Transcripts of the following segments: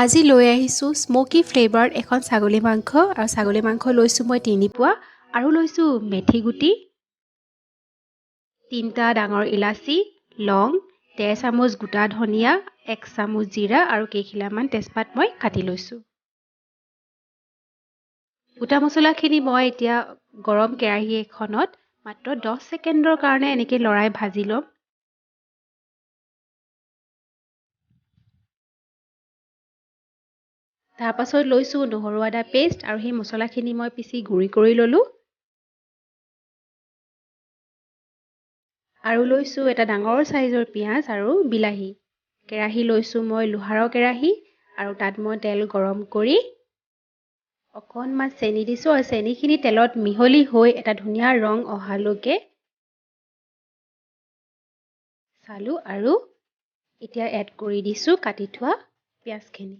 আজি লৈ আহিছোঁ স্মোকি ফ্লেভাৰ্ড এখন ছাগলী মাংস আৰু ছাগলী মাংস লৈছোঁ মই 3 পোৱা আৰু লৈছোঁ মেথি গুটি 3টা ডাঙৰ ইলাচি লং 1.5 চামুচ গোটা ধনিয়া 1 চামুচ জিৰা আৰু কেইখিলামান তেজপাত মই কাটি লৈছোঁ গোটা মছলাখিনি মই এতিয়া গৰম কেৰাহী এখনত মাত্ৰ 10 ছেকেণ্ডৰ কাৰণে এনেকৈ লৰাই ভাজি ল'ম তাৰ পাছত লৈছোঁ নহৰু আদা পেষ্ট আৰু সেই মছলাখিনি মই পিচি গুৰি কৰি ল'লোঁ আৰু লৈছোঁ এটা ডাঙৰ সাইজৰ পিয়াজ আৰু বিলাহী কেৰাহী লৈছোঁ মই লোহাৰৰ কেৰাহী আৰু তাত মই তেল গৰম কৰি অকণমান চেনি দিছোঁ আৰু চেনিখিনি তেলত মিহলি হৈ এটা ধুনীয়া ৰং অহালৈকে চালোঁ আৰু এতিয়া এড কৰি দিছোঁ কাটি থোৱা পিয়াজখিনি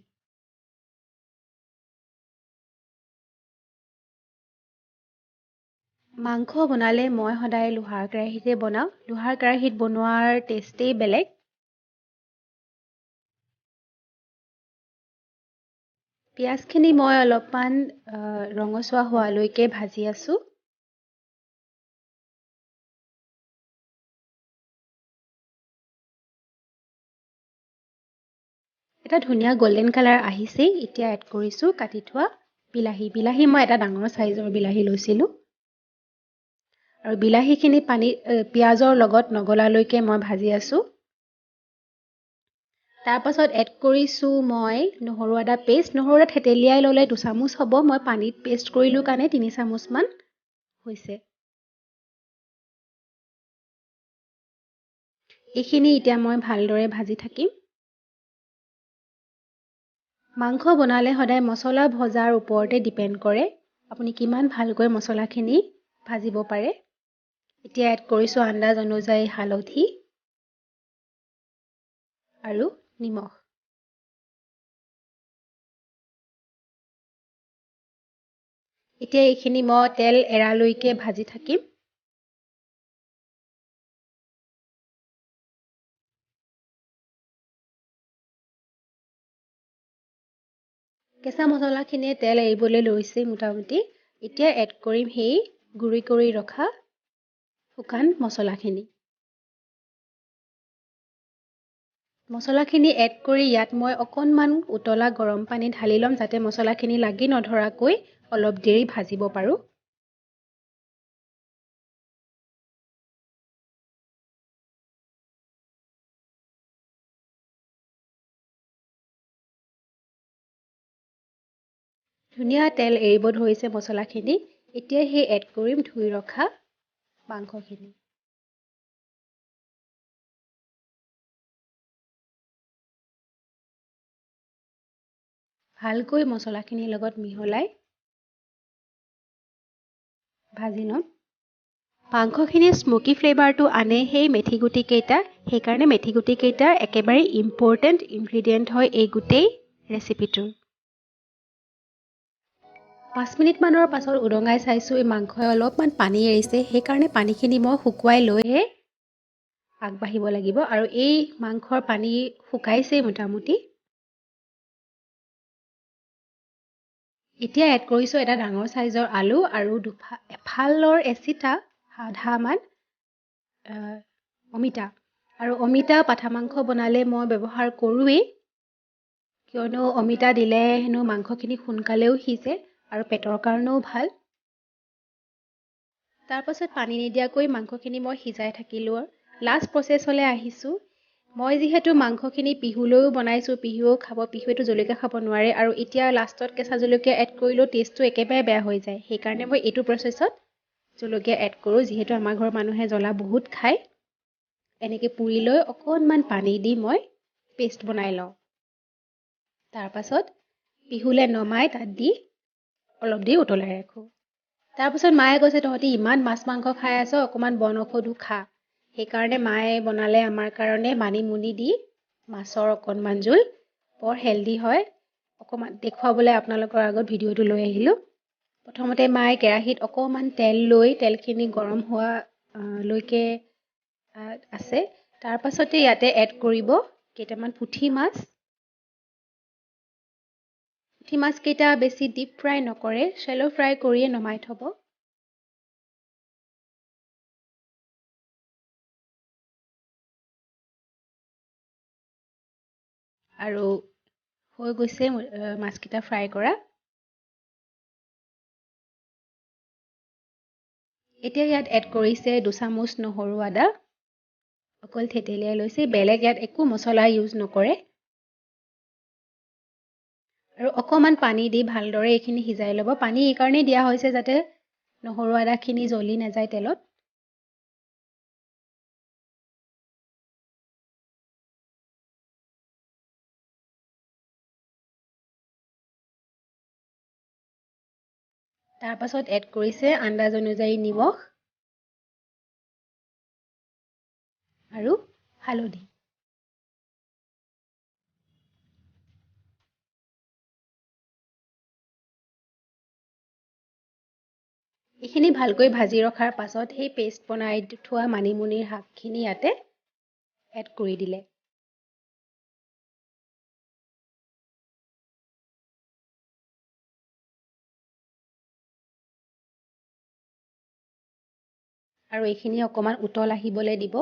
মাংস বনালে মই সদায় লোহাৰ কেৰাহীতে বনাওঁ লোহাৰ কেৰাহীত বনোৱাৰ টেষ্টেই বেলেগ পিয়াজখিনি মই অলপমান ৰঙচুৱা হোৱালৈকে ভাজি আছোঁ এটা ধুনীয়া গোল্ডেন কালাৰ আহিছে এতিয়া এড কৰিছোঁ কাটি থোৱা বিলাহী মই এটা ডাঙৰ সাইজৰ বিলাহী লৈছিলোঁ আৰু বিলাহীখিনি পিয়াজৰ লগত নগলালৈকে মই ভাজি আছোঁ তাৰ পাছত এড কৰিছোঁ মই নহৰু আদা পেষ্ট নহৰু আদা থেতেলিয়াই ল'লে 2 চামুচ হ'ব মই পানীত পেষ্ট কৰিলোঁ কাৰণে 3 চামুচ মান হৈছে এইখিনি এতিয়া মই ভালদৰে ভাজি থাকিম মাংস বনালে সদায় মছলা ভজাৰ ওপৰতে ডিপেণ্ড কৰে আপুনি কিমান ভালকৈ মছলাখিনি ভাজিব পাৰে এতিয়া এড কৰিছোঁ আন্দাজ অনুযায়ী হালধি আৰু নিমখ এতিয়া এইখিনি মই তেল এৰালৈকে ভাজি থাকিম কেঁচা মছলাখিনিয়ে তেল এৰিবলৈ লৈছে মোটামুটি এতিয়া এড কৰিম সেই গুৰি কৰি ৰখা শুকান মছলাখিনি মছলাখিনি এড কৰি ইয়াত মই অকণমান উতলা গৰম পানী ঢালি ল'ম যাতে মছলাখিনি লাগি নধৰাকৈ অলপ দেৰি ভাজিব পাৰোঁ ধুনীয়া তেল এৰিব ধৰিছে মছলাখিনি এতিয়া সেই এড কৰিম ধুই ৰখা মাংসখিনি ভালকৈ মছলাখিনিৰ লগত মিহলাই ভাজি ল'ম মাংসখিনিৰ স্মোকি ফ্লেভাৰটো আনে সেই মেথি গুটি কেইটা সেইকাৰণে মেথি গুটি কেইটা একেবাৰে ইম্পৰ্টেণ্ট ইনগ্ৰিডিয়েণ্ট হয় এই গোটেই ৰেচিপিটোৰ 5 মিনিটমানৰ পাছত উদঙাই চাইছোঁ এই মাংসই অলপমান পানী এৰিছে সেইকাৰণে পানীখিনি মই শুকুৱাই লৈহে আগবাঢ়িব লাগিব আৰু এই মাংসৰ পানী শুকাইছে মোটামুটি এতিয়া এড কৰিছোঁ এটা ডাঙৰ সাইজৰ আলু আৰু এফালৰ এচিটা আধামান অমিতা আৰু অমিতা পাঠা মাংস বনালে মই ব্যৱহাৰ কৰোৱেই কিয়নো অমিতা দিলে হেনো মাংসখিনি সোনকালেও সিজে আৰু পেটৰ কাৰণেও ভাল তাৰ পাছত পানী নিদিয়াকৈ মাংসখিনি মই সিজাই থাকিলোঁ লাষ্ট প্ৰচেছলৈ আহিছোঁ মই যিহেতু মাংসখিনি পিহুলৈও বনাইছোঁ পিহুৱেও খাব পিহুৱেতো জলকীয়া খাব নোৱাৰে আৰু এতিয়া লাষ্টত কেঁচা জলকীয়া এড কৰিলেও টেষ্টটো একেবাৰে বেয়া হৈ যায় সেইকাৰণে মই এইটো প্ৰচেছত জলকীয়া এড কৰোঁ যিহেতু আমাৰ ঘৰৰ মানুহে জ্বলা বহুত খায় এনেকৈ পুৰি লৈ অকণমান পানী দি মই পেষ্ট বনাই লওঁ তাৰ পাছত পিহুলৈ নমাই তাত দি অলপ দেৰি উতলাই ৰাখোঁ তাৰপিছত মায়ে কৈছে তহঁতি ইমান মাছ মাংস খাই আছ অকণমান বন ঔষধো খা সেইকাৰণে মায়ে বনালে আমাৰ কাৰণে মানিমুনি দি মাছৰ অকণমান জোল বৰ হেল্ডি হয় অকণমান দেখুৱাবলৈ আপোনালোকৰ আগত ভিডিঅ'টো লৈ আহিলোঁ প্ৰথমতে মায়ে কেৰাহীত অকণমান তেল লৈ তেলখিনি গৰম হোৱালৈকে আছে তাৰ পাছতে ইয়াতে এড কৰিব কেইটামান পুঠি মাছ পুঠি মাছকেইটা বেছি ডিপ ফ্ৰাই নকৰে, শ্বেলো ফ্ৰাই কৰিয়ে নমাই থ'ব। আৰু হৈ গৈছে মাছকেইটা ফ্ৰাই কৰা। এতিয়া ইয়াত এড কৰিছে 2 চামুচ নহৰু আদা, অকল থেতেলিয়াই লৈছে, বেলেগ ইয়াত একো মছলা ইউজ নকৰে। আৰু অকণমান পানী দি ভালদৰে এইখিনি সিজাই ল'ব। পানী এইকাৰণেই দিয়া হৈছে যাতে নহৰু আদাখিনি জ্বলি নাযায় তেলত। তাৰ পাছত এড কৰিছে আন্দাজ অনুযায়ী নিমখ আৰু হালধি। এইখিনি ভালকৈ ভাজি ৰখাৰ পাছত সেই পেষ্ট বনাই থোৱা মানিমুনিৰ শাকখিনি ইয়াতে এড কৰি দিলে। আৰু এইখিনি অকণমান উতল আহিবলৈ দিব।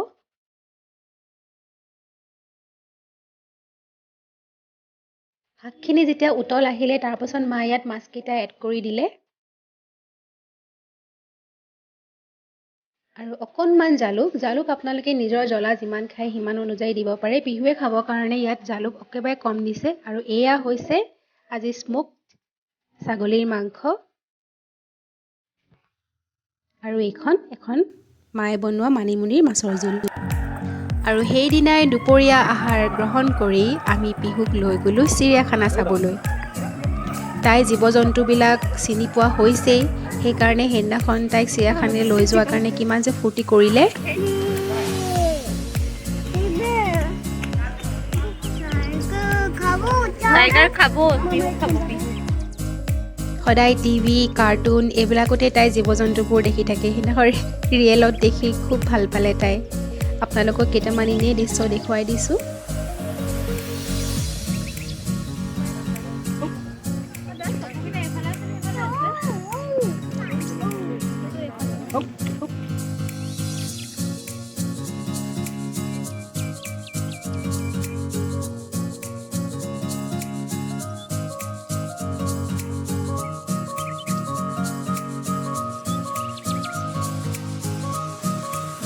শাকখিনি যেতিয়া উতল আহিলে তাৰ পাছত মায়ে ইয়াত মাছকেইটা এড কৰি দিলে। আৰু অকণমান জালুক আপোনালোকে নিজৰ জ্বলা যিমান খায় সিমান অনুযায়ী দিব পাৰে। পিহুৱে খাবৰ কাৰণে ইয়াত জালুক একেবাৰে কম দিছে। আৰু এয়া হৈছে আজি স্মোকড ছাগলীৰ মাংস। আৰু এখন মায়ে বনোৱা মানিমুনিৰ মাছৰ জোল। আৰু সেইদিনাই দুপৰীয়া আহাৰ গ্ৰহণ কৰি আমি পিহুক লৈ গ'লোঁ চিৰিয়াখানা চাবলৈ। তাই জীৱ জন্তুবিলাক চিনি পোৱা হৈছেই, সেইকাৰণে সেইদিনাখন তাইক চিৰিয়াখানালৈ লৈ যোৱাৰ কাৰণে কিমান যে ফূৰ্তি কৰিলে। সদায় টিভি কাৰ্টুন এইবিলাকতে তাই জীৱ জন্তুবোৰ দেখি থাকে। সেইদিনাখন ৰিয়েলত দেখি খুব ভাল পালে তাই। আপোনালোকক কেইটামান এনেই দৃশ্য দেখুৱাই দিছোঁ।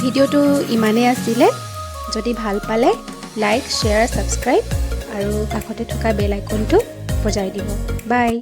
ভিডিঅ'টো ইমানেই আছিলে। যদি ভাল পালে লাইক, শ্বেয়াৰ, ছাবস্ক্ৰাইব আৰু কাষতে থকা বেল আইকনটো বজাই দিব। বাই।